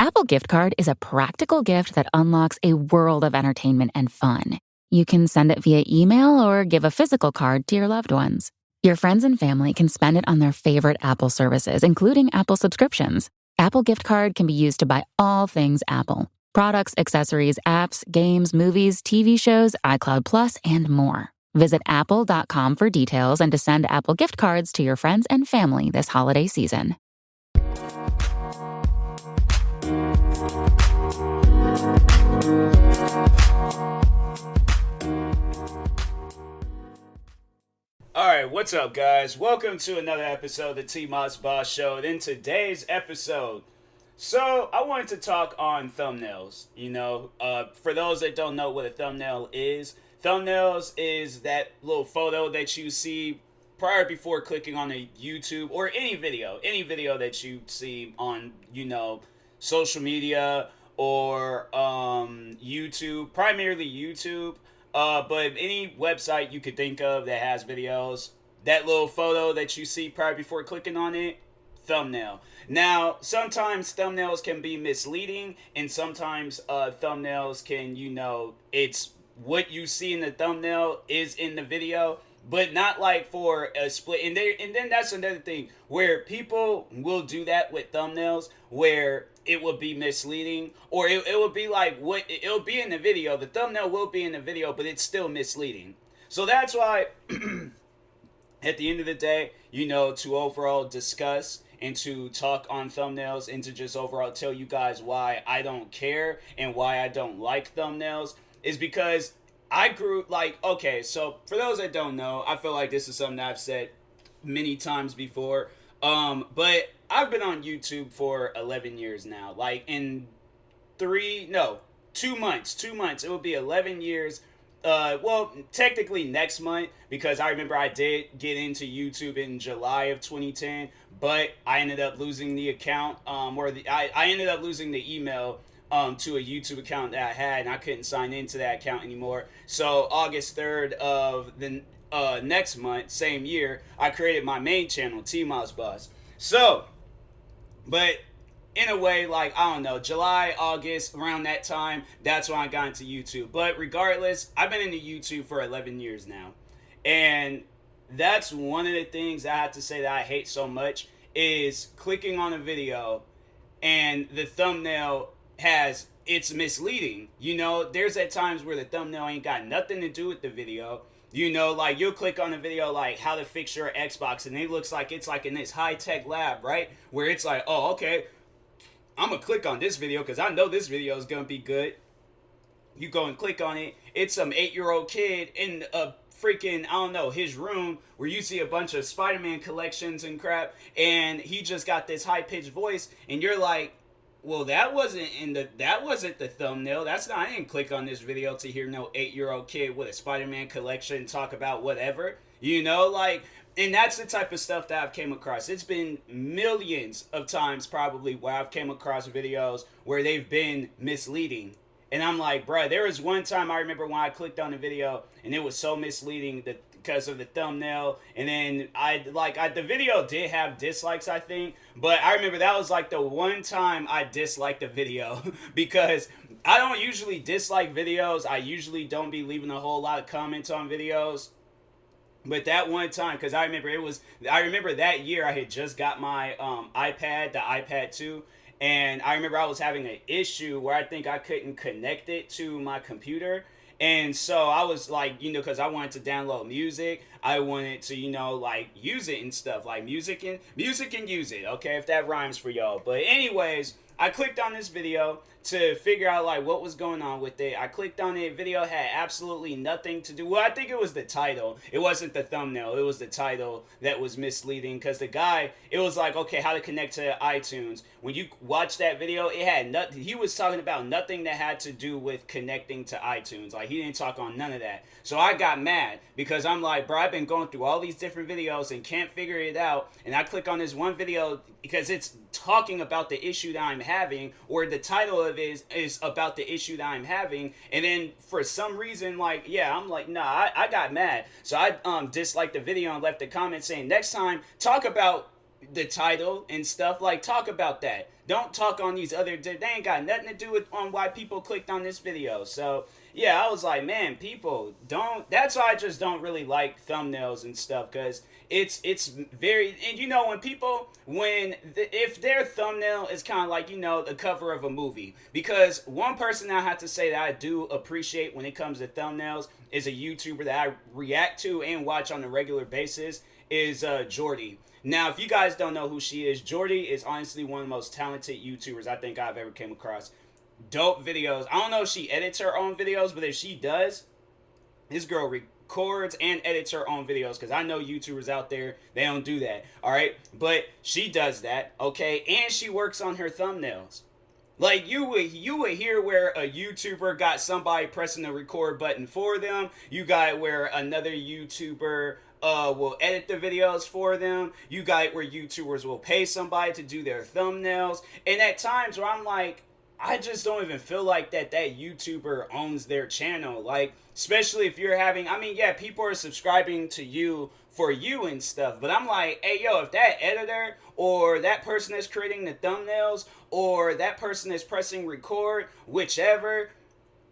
Apple Gift Card is a practical gift that unlocks a world of entertainment and fun. You can send it via email or give a physical card to your loved ones. Your friends and family can spend it on their favorite Apple services, including Apple subscriptions. Apple Gift Card can be used to buy all things Apple: products, accessories, apps, games, movies, TV shows, iCloud Plus, and more. Visit apple.com for details and to send Apple Gift Cards to your friends and family this holiday season. Alright, what's up, guys? Welcome to another episode of the TMossBoss Show. And in today's episode, I wanted to talk on thumbnails. For those that don't know what a thumbnail is, thumbnails is that little photo that you see before clicking on a YouTube or any video that you see on, social media or YouTube, primarily YouTube. But any website you could think of that has videos, that little photo that you see prior before clicking on it, thumbnail. Now, sometimes thumbnails can be misleading, and sometimes thumbnails can, it's what you see in the thumbnail is in the video, but not like for a split. And then that's another thing where people will do that with thumbnails, where it will be misleading, or it will be like what it'll be in the video. The thumbnail will be in the video, but it's still misleading. So that's why at the end of the day, to overall discuss and to talk on thumbnails and to just overall tell you guys why I don't care and why I don't like thumbnails is because I grew so for those that don't know, I feel like this is something I've said many times before, but I've been on YouTube for 11 years now. Like in 2 months, it will be 11 years. Well, technically next month, because I remember I did get into YouTube in July of 2010, but I ended up losing the account, I ended up losing the email to a YouTube account that I had, and I couldn't sign into that account anymore. So August 3rd of the next month, same year, I created my main channel, TMossBoss. But in a way, July, August, around that time, that's when I got into YouTube. But regardless, I've been into YouTube for 11 years now. And that's one of the things I have to say that I hate so much is clicking on a video and the thumbnail it's misleading. There's at times where the thumbnail ain't got nothing to do with the video. You'll click on a video like how to fix your Xbox, and it looks like it's like in this high-tech lab, right? Where it's like, oh, okay, I'm going to click on this video because I know this video is going to be good. You go and click on it. It's some 8-year-old kid in a freaking, his room where you see a bunch of Spider-Man collections and crap, and he just got this high-pitched voice, and you're like, well, that wasn't the thumbnail. I didn't click on this video to hear no 8-year-old kid with a Spider-Man collection talk about whatever. And that's the type of stuff that I've came across. It's been millions of times probably where I've came across videos where they've been misleading. And I'm like, bruh, there was one time I remember when I clicked on the video and it was so misleading because of the thumbnail, and then the video did have dislikes, I think, but I remember that was like the one time I disliked the video because I don't usually dislike videos. I usually don't be leaving a whole lot of comments on videos, but that one time, because I remember that year I had just got my iPad, the iPad 2, and I remember I was having an issue where I think I couldn't connect it to my computer. And so I was like, because I wanted to download music, I wanted to, use it and stuff, like music and use it, okay, if that rhymes for y'all. But anyways, I clicked on this video to figure out what was going on with it. I clicked on it. Video had absolutely nothing to do. Well, I think it was the title. It wasn't the thumbnail. It was the title that was misleading, because the guy, it was like, okay, how to connect to iTunes. When you watch that video, it had nothing. He was talking about nothing that had to do with connecting to iTunes. He didn't talk on none of that. So I got mad because I'm like, bro, I've been going through all these different videos and can't figure it out. And I click on this one video because it's talking about the issue that I'm having, or the title of it is about the issue that I'm having. And then for some reason, I'm like, I got mad. So I disliked the video and left a comment saying, next time, talk about the title and stuff. Like, talk about that. Don't talk on these other. They ain't got nothing to do with on why people clicked on this video. So yeah, I was like, man, people don't. That's why I just don't really like thumbnails and stuff, because it's very, and you know, when people, if their thumbnail is kind of like, you know, the cover of a movie. Because one person I have to say that I do appreciate when it comes to thumbnails is a YouTuber that I react to and watch on a regular basis, is Jordy. Now, if you guys don't know who she is, Jordy is honestly one of the most talented YouTubers I think I've ever came across. Dope videos. I don't know if she edits her own videos, but if she does, this girl records and edits her own videos, because I know YouTubers out there, they don't do that. All right, but she does that. Okay, and she works on her thumbnails. Like, you would hear where a YouTuber got somebody pressing the record button for them. You got where another YouTuber will edit the videos for them. You got where YouTubers will pay somebody to do their thumbnails. And at times where I'm like, I just don't even feel like that YouTuber owns their channel. Like, especially if you're having, I mean, yeah, people are subscribing to you for you and stuff, but I'm like, hey, yo, if that editor or that person that's creating the thumbnails or that person that's pressing record, whichever,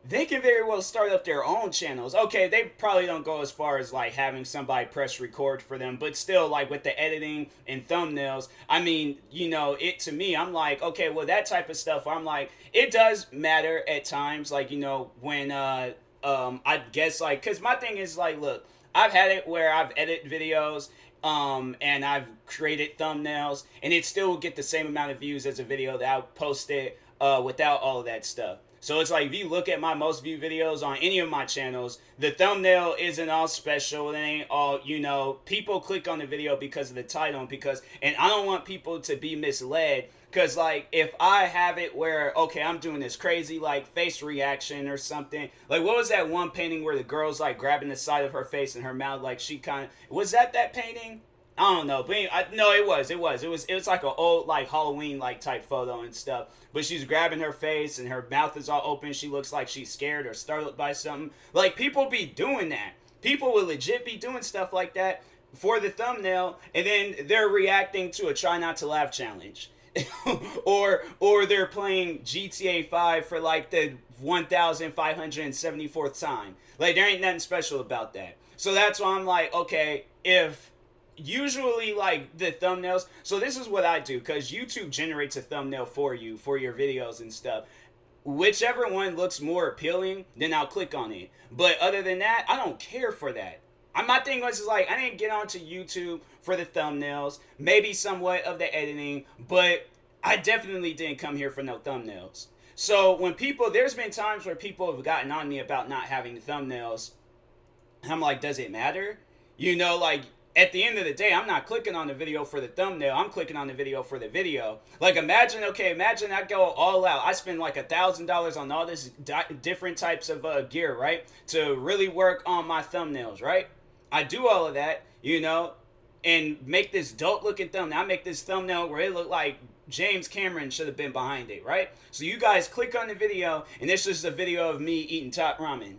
they can very well start up their own channels. Okay, they probably don't go as far as like having somebody press record for them, but still, like with the editing and thumbnails, I mean, you know, it to me, I'm like, okay, well, that type of stuff, I'm like, it does matter at times, like, you know, when I guess, like, because my thing is like, look, I've had it where I've edited videos and I've created thumbnails, and it still will get the same amount of views as a video that I posted without all of that stuff. So it's like, if you look at my most viewed videos on any of my channels, the thumbnail isn't all special. It ain't all, you know, people click on the video because of the title, and I don't want people to be misled. Because, like, if I have it where, okay, I'm doing this crazy, like, face reaction or something. Like, what was that one painting where the girl's, like, grabbing the side of her face and her mouth, like, she kind of, was that painting? I don't know, but no, it was like an old, like, Halloween, like, type photo and stuff. But she's grabbing her face and her mouth is all open. She looks like she's scared or startled by something. Like, people be doing that. People will legit be doing stuff like that for the thumbnail, and then they're reacting to a try not to laugh challenge. or they're playing GTA 5 for like the 1574th time. Like, there ain't nothing special about that. So that's why I'm like, okay, if usually, like, the thumbnails, so this is what I do, because YouTube generates a thumbnail for you for your videos and stuff. Whichever one looks more appealing, then I'll click on it. But other than that, I don't care for that. My thing was, is like, I didn't get onto YouTube for the thumbnails, maybe somewhat of the editing, but I definitely didn't come here for no thumbnails. So when people, there's been times where people have gotten on me about not having the thumbnails, and I'm like, does it matter? You know, like, at the end of the day, I'm not clicking on the video for the thumbnail. I'm clicking on the video for the video. Like, imagine I go all out. I spend like $1,000 on all this different types of gear, right? To really work on my thumbnails, right? I do all of that, you know, and make this dope looking thumbnail. I make this thumbnail where it looked like James Cameron should have been behind it, right? So you guys click on the video, and this is a video of me eating top ramen.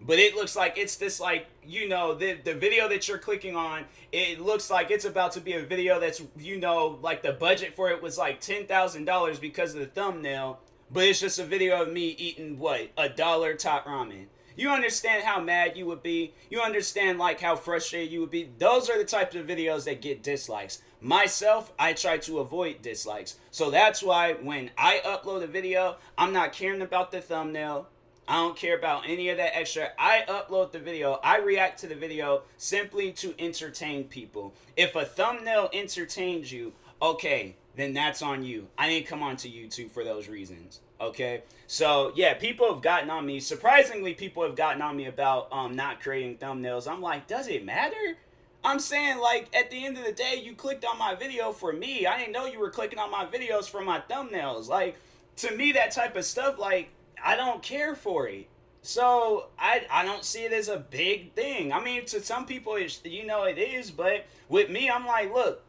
But it looks like it's this, like, you know, the video that you're clicking on, it looks like it's about to be a video that's, you know, like the budget for it was like $10,000 because of the thumbnail. But it's just a video of me eating, what, $1 top ramen. You understand how mad you would be? You understand, like, how frustrated you would be? Those are the types of videos that get dislikes. Myself, I try to avoid dislikes. So that's why when I upload a video, I'm not caring about the thumbnail. I don't care about any of that extra. I upload the video. I react to the video simply to entertain people. If a thumbnail entertains you, okay, then that's on you. I didn't come onto YouTube for those reasons. Okay, so yeah, people have gotten on me. Surprisingly, people have gotten on me about not creating thumbnails. I'm like, does it matter? I'm saying, like, at the end of the day, you clicked on my video for me. I didn't know you were clicking on my videos for my thumbnails. Like, to me, that type of stuff, like, I don't care for it. So I don't see it as a big thing. I mean, to some people, you know, it is. But with me, I'm like, look,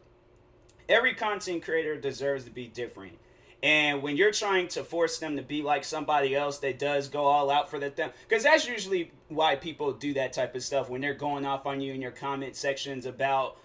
every content creator deserves to be different. And when you're trying to force them to be like somebody else that does go all out for the thing, because that's usually why people do that type of stuff, when they're going off on you in your comment sections about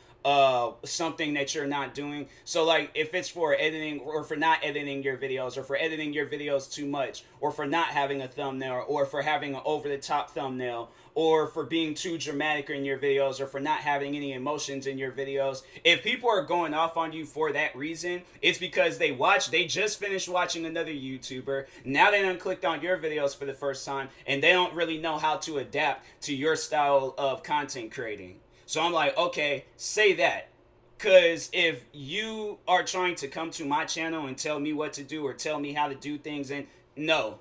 something that you're not doing. So like if it's for editing or for not editing your videos, or for editing your videos too much, or for not having a thumbnail, or for having an over the top thumbnail, or for being too dramatic in your videos, or for not having any emotions in your videos, if people are going off on you for that reason, it's because they just finished watching another YouTuber. Now they done clicked on your videos for the first time, and they don't really know how to adapt to your style of content creating. So I'm like, okay, say that. Because if you are trying to come to my channel and tell me what to do or tell me how to do things, and no,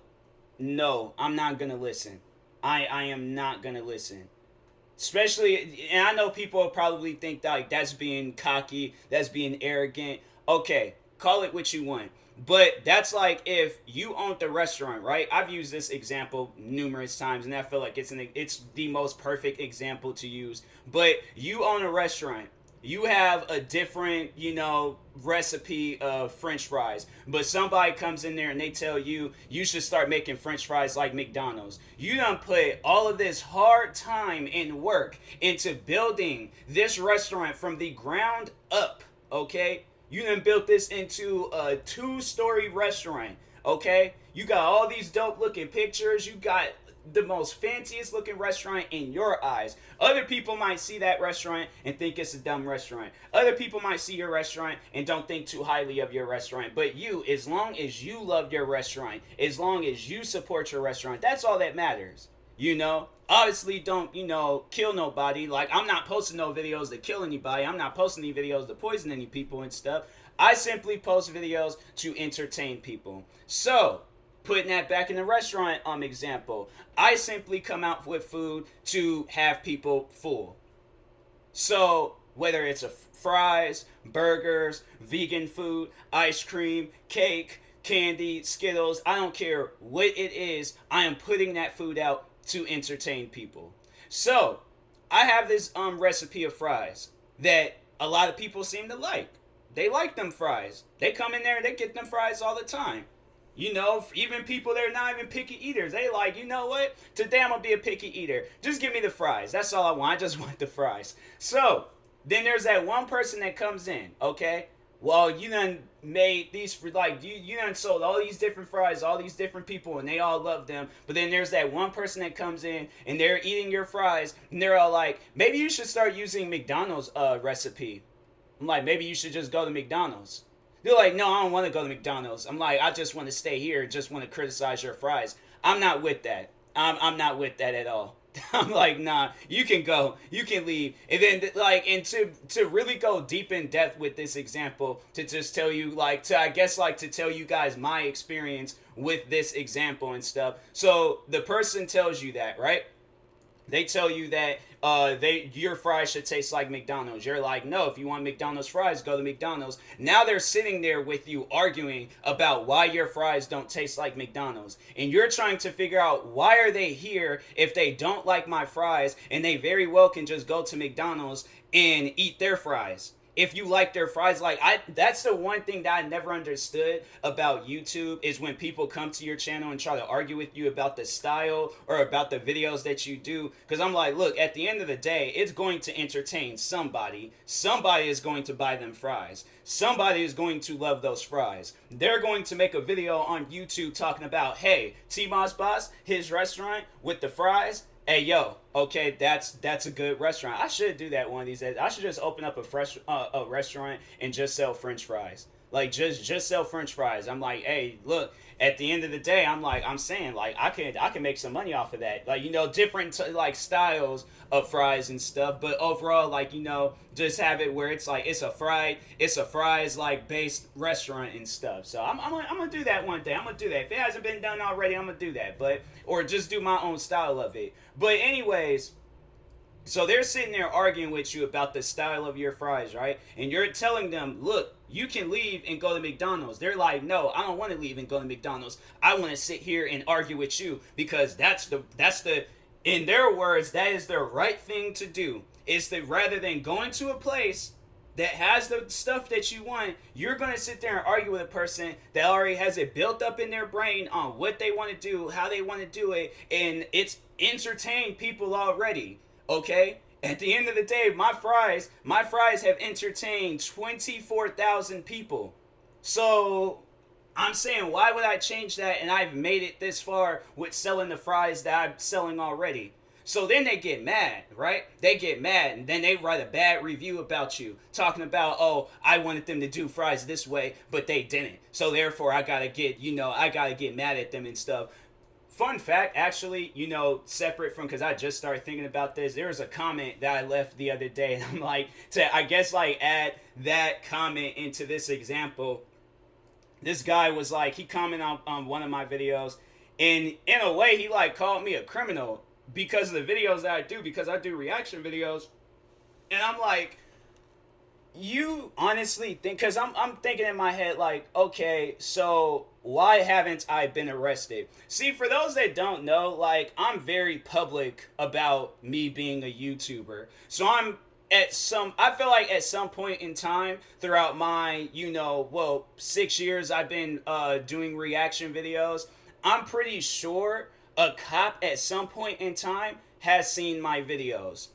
I'm not going to listen. I am not going to listen. Especially, and I know people probably think that, like, that's being cocky, that's being arrogant. Okay, call it what you want. But that's like if you owned the restaurant, right? I've used this example numerous times, and I feel like it's the most perfect example to use. But you own a restaurant. You have a different, recipe of French fries, but somebody comes in there and they tell you you should start making French fries like McDonald's. You done put all of this hard time and work into building this restaurant from the ground up, okay? You done built this into a 2-story restaurant, okay? You got all these dope looking pictures. You got the most fanciest looking restaurant in your eyes. Other people might see that restaurant and think it's a dumb restaurant. Other people might see your restaurant and don't think too highly of your restaurant. But you, as long as you love your restaurant, as long as you support your restaurant, that's all that matters. Obviously don't, kill nobody. Like, I'm not posting no videos to kill anybody. I'm not posting any videos to poison any people and stuff. I simply post videos to entertain people. So, putting that back in the restaurant example, I simply come out with food to have people full. So, whether it's fries, burgers, vegan food, ice cream, cake, candy, Skittles, I don't care what it is, I am putting that food out to entertain people. So, I have this recipe of fries that a lot of people seem to like. They like them fries. They come in there and they get them fries all the time. Even people that are not even picky eaters, they like, you know what? Today I'm going to be a picky eater. Just give me the fries. That's all I want. I just want the fries. So, then there's that one person that comes in, okay? Well, you done made these, like, you done sold all these different fries, all these different people, and they all love them. But then there's that one person that comes in, and they're eating your fries, and they're all like, maybe you should start using McDonald's recipe. I'm like, maybe you should just go to McDonald's. They're like, no, I don't want to go to McDonald's. I'm like, I just want to stay here, just want to criticize your fries. I'm not with that. I'm not with that at all. I'm like, nah, you can go, you can leave. And then, like, and to really go deep in depth with this example, to just tell you, like, to tell you guys my experience with this example and stuff. So the person tells you that, right? They tell you that your fries should taste like McDonald's. You're like, no, if you want McDonald's fries, go to McDonald's. Now they're sitting there with you arguing about why your fries don't taste like McDonald's. And you're trying to figure out, why are they here if they don't like my fries, and they very well can just go to McDonald's and eat their fries. If you like their fries, that's the one thing that I never understood about YouTube, is when people come to your channel and try to argue with you about the style or about the videos that you do. Because I'm like, look, at the end of the day, it's going to entertain somebody. Somebody is going to buy them fries. Somebody is going to love those fries. They're going to make a video on YouTube talking about, hey, TMossBoss, his restaurant with the fries. Hey, yo, okay, that's a good restaurant. I should do that one of these days. I should just open up a restaurant and just sell French fries. Like, just sell French fries. I'm like, hey, look, at the end of the day, I'm saying, like, I can make some money off of that. Like, different, like, styles of fries and stuff. But overall, like, just have it where it's like, it's a fries, like, based restaurant and stuff. So I'm gonna do that one day. I'm gonna do that. If it hasn't been done already, I'm gonna do that. Or just do my own style of it. But anyways, so they're sitting there arguing with you about the style of your fries, right? And you're telling them, look, you can leave and go to McDonald's. They're like, no, I don't want to leave and go to McDonald's. I want to sit here and argue with you, because that's the in their words, that is the right thing to do. Is that rather than going to a place that has the stuff that you want, you're going to sit there and argue with a person that already has it built up in their brain on what they want to do, how they want to do it, and it's entertained people already. Okay? At the end of the day, my fries have entertained 24,000 people. So I'm saying, why would I change that? And I've made it this far with selling the fries that I'm selling already. So then they get mad, right? They get mad, and then they write a bad review about you, talking about, oh, I wanted them to do fries this way, but they didn't. So therefore, I gotta get, I gotta get mad at them and stuff. Fun fact, actually, separate from, because I just started thinking about this, there was a comment that I left the other day, and I'm like, I guess, like, add that comment into this example. This guy was like, he commented on one of my videos, and in a way, he, like, called me a criminal because of the videos that I do, because I do reaction videos, and I'm like, you honestly think, because I'm thinking in my head, like, okay, so why haven't I been arrested? See, for those that don't know, like, I'm very public about me being a YouTuber. So I feel like at some point in time throughout my, 6 years I've been doing reaction videos, I'm pretty sure a cop at some point in time has seen my videos.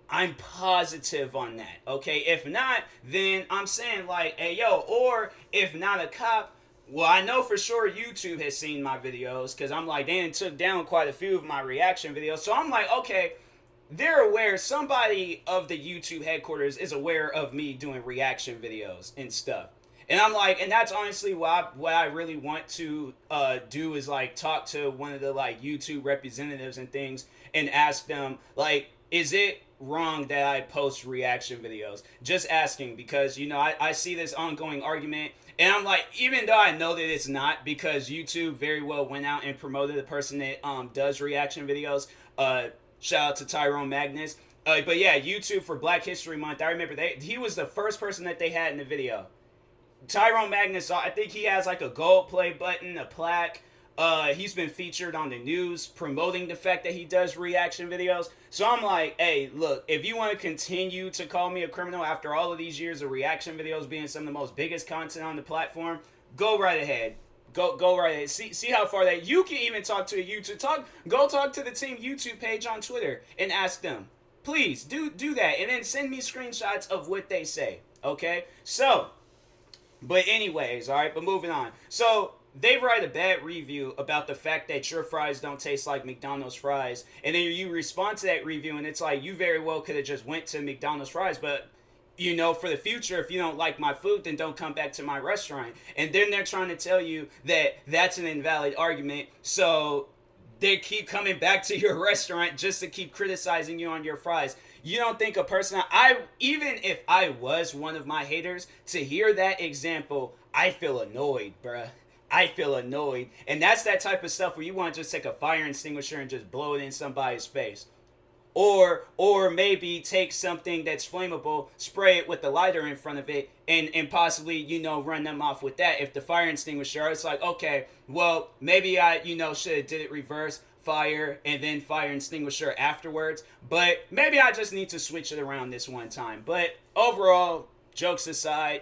I'm positive on that, okay? If not, then I'm saying, like, hey, yo, or if not a cop, well, I know for sure YouTube has seen my videos, because I'm like, they took down quite a few of my reaction videos. So I'm like, okay, they're aware, somebody of the YouTube headquarters is aware of me doing reaction videos and stuff. And I'm like, and that's honestly what I really want to do, is like talk to one of the like YouTube representatives and things and ask them, like, is it wrong that I post reaction videos? Just asking, because I see this ongoing argument, and I'm like, even though I know that it's not, because YouTube very well went out and promoted the person that does reaction videos. Shout out to Tyrone Magnus. But yeah, YouTube for Black History Month, I remember he was the first person that they had in the video. Tyrone Magnus, I think he has like a gold play button, a plaque. He's been featured on the news promoting the fact that he does reaction videos. So I'm like, hey, look, if you want to continue to call me a criminal after all of these years of reaction videos being some of the most biggest content on the platform, go right ahead. Go right ahead. See how far that you can even talk to a YouTube go talk to the team YouTube page on Twitter and ask them. Please do that, and then send me screenshots of what they say. Okay? So, but anyways, all right, but moving on. So they write a bad review about the fact that your fries don't taste like McDonald's fries, and then you respond to that review, and it's like, you very well could have just went to McDonald's fries, but for the future, if you don't like my food, then don't come back to my restaurant. And then they're trying to tell you that that's an invalid argument, so they keep coming back to your restaurant just to keep criticizing you on your fries. You don't think a person, even if I was one of my haters, to hear that example, I feel annoyed, bruh. I feel annoyed. And that's that type of stuff where you want to just take a fire extinguisher and just blow it in somebody's face. Or maybe take something that's flammable, spray it with the lighter in front of it, and possibly, run them off with that. If the fire extinguisher, it's like, okay, well, maybe I, should have did it reverse, fire, and then fire extinguisher afterwards. But maybe I just need to switch it around this one time. But overall, jokes aside,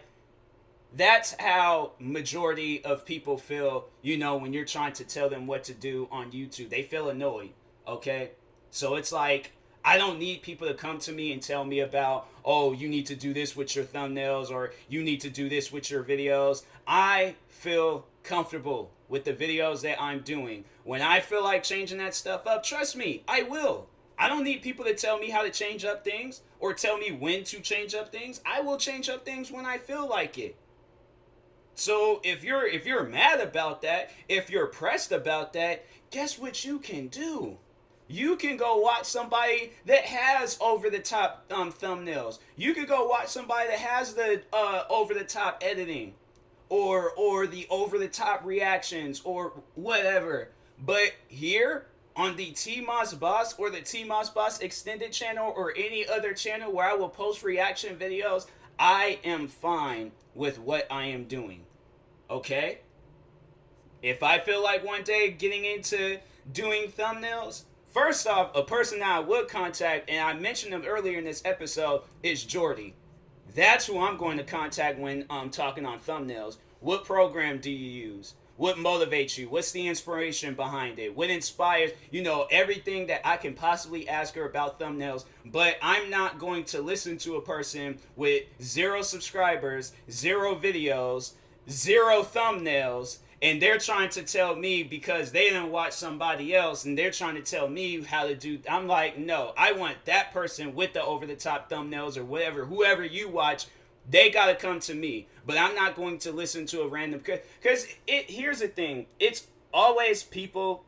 that's how majority of people feel, when you're trying to tell them what to do on YouTube. They feel annoyed, okay? So it's like, I don't need people to come to me and tell me about, oh, you need to do this with your thumbnails, or you need to do this with your videos. I feel comfortable with the videos that I'm doing. When I feel like changing that stuff up, trust me, I will. I don't need people to tell me how to change up things or tell me when to change up things. I will change up things when I feel like it. So if you're mad about that, if you're pressed about that, guess what you can do? You can go watch somebody that has over-the-top thumbnails. You could go watch somebody that has the over-the-top editing, or the over-the-top reactions, or whatever. But here on the TMossBoss or the TMossBoss extended channel, or any other channel where I will post reaction videos, I am fine with what I am doing. Okay? If I feel like one day getting into doing thumbnails, first off, a person that I would contact, and I mentioned him earlier in this episode, is Jordy. That's who I'm going to contact when I'm talking on thumbnails. What program do you use? What motivates you? What's the inspiration behind it? What inspires, everything that I can possibly ask her about thumbnails. But I'm not going to listen to a person with 0 subscribers, 0 videos, 0 thumbnails, and they're trying to tell me because they didn't watch somebody else and they're trying to tell me how to do. I'm like, no, I want that person with the over the top thumbnails or whatever, whoever you watch, they gotta come to me. But I'm not going to listen to a random, because here's the thing, it's always people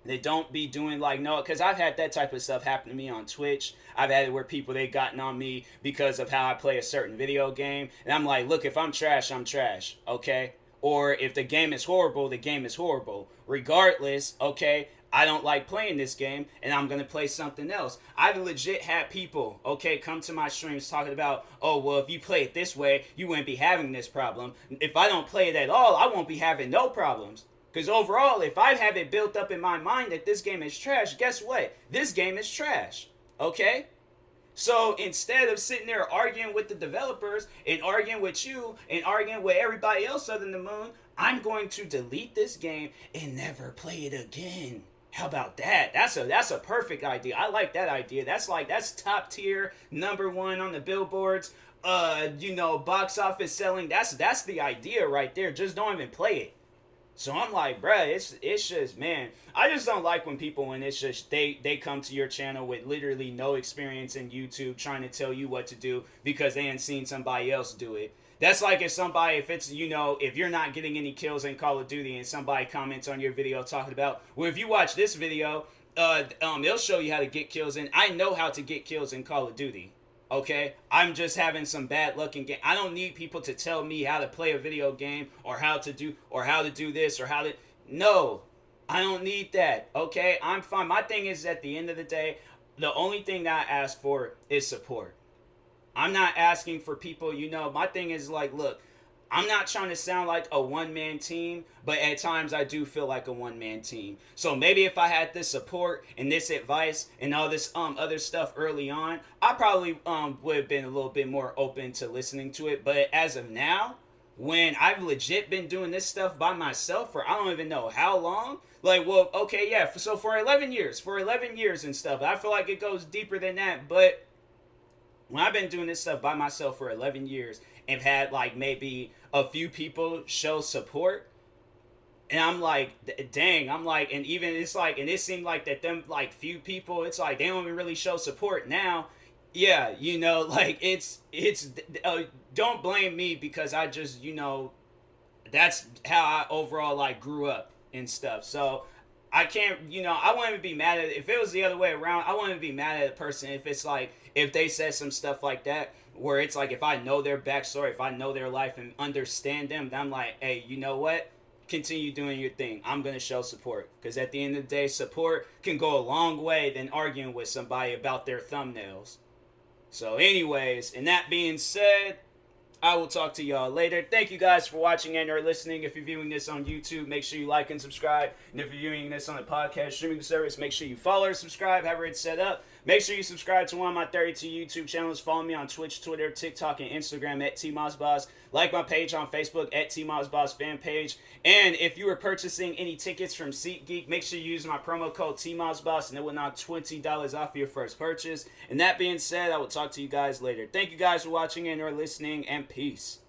that don't be doing like, no, because I've had that type of stuff happen to me on Twitch. I've had it where people, they gotten on me because of how I play a certain video game, and I'm like, look, if I'm trash, I'm trash, okay? Or if the game is horrible, the game is horrible. Regardless, okay, I don't like playing this game, and I'm going to play something else. I've legit had people, okay, come to my streams talking about, oh, well, if you play it this way, you wouldn't be having this problem. If I don't play it at all, I won't be having no problems. Because overall, if I have it built up in my mind that this game is trash, guess what? This game is trash, okay? So instead of sitting there arguing with the developers and arguing with you and arguing with everybody else other than the moon, I'm going to delete this game and never play it again. How about that? That's a perfect idea. I like that idea. That's top tier, #1 on the billboards. Box office selling. That's the idea right there. Just don't even play it. So I'm like, bruh, it's just, man, I just don't like when people, when it's just, they come to your channel with literally no experience in YouTube trying to tell you what to do because they ain't seen somebody else do it. That's like if it's, if you're not getting any kills in Call of Duty and somebody comments on your video talking about, well, if you watch this video, they'll show you how to get kills in. I know how to get kills in Call of Duty. Okay, I'm just having some bad luck in game. I don't need people to tell me how to play a video game or how to do this or how to. No, I don't need that. Okay, I'm fine. My thing is, at the end of the day, the only thing that I ask for is support. I'm not asking for people. My thing is like, look, I'm not trying to sound like a one-man team, but at times I do feel like a one-man team. So maybe if I had this support and this advice and all this other stuff early on, I probably would have been a little bit more open to listening to it. But as of now, when I've legit been doing this stuff by myself for I don't even know how long, like, well, okay, yeah, so for 11 years and stuff, I feel like it goes deeper than that. But when I've been doing this stuff by myself for 11 years and had like maybe a few people show support, and I'm like, dang, I'm like, and even it's like, and it seemed like that them like few people, it's like they don't even really show support now. Yeah, like it's don't blame me because I just, that's how I overall like grew up and stuff. So I can't, I wouldn't even be mad at it. If it was the other way around, I wouldn't be mad at a person if it's like, if they said some stuff like that, where it's like, if I know their backstory, if I know their life and understand them, then I'm like, hey, you know what? Continue doing your thing. I'm going to show support. Because at the end of the day, support can go a long way than arguing with somebody about their thumbnails. So anyways, and that being said, I will talk to y'all later. Thank you guys for watching and or listening. If you're viewing this on YouTube, make sure you like and subscribe. And if you're viewing this on a podcast streaming service, make sure you follow or subscribe, however it's set up. Make sure you subscribe to one of my 32 YouTube channels. Follow me on Twitch, Twitter, TikTok, and Instagram at TMossBoss. Like my page on Facebook at TMossBoss fan page. And if you are purchasing any tickets from SeatGeek, make sure you use my promo code TMossBoss and it will knock $20 off your first purchase. And that being said, I will talk to you guys later. Thank you guys for watching and or listening, and peace.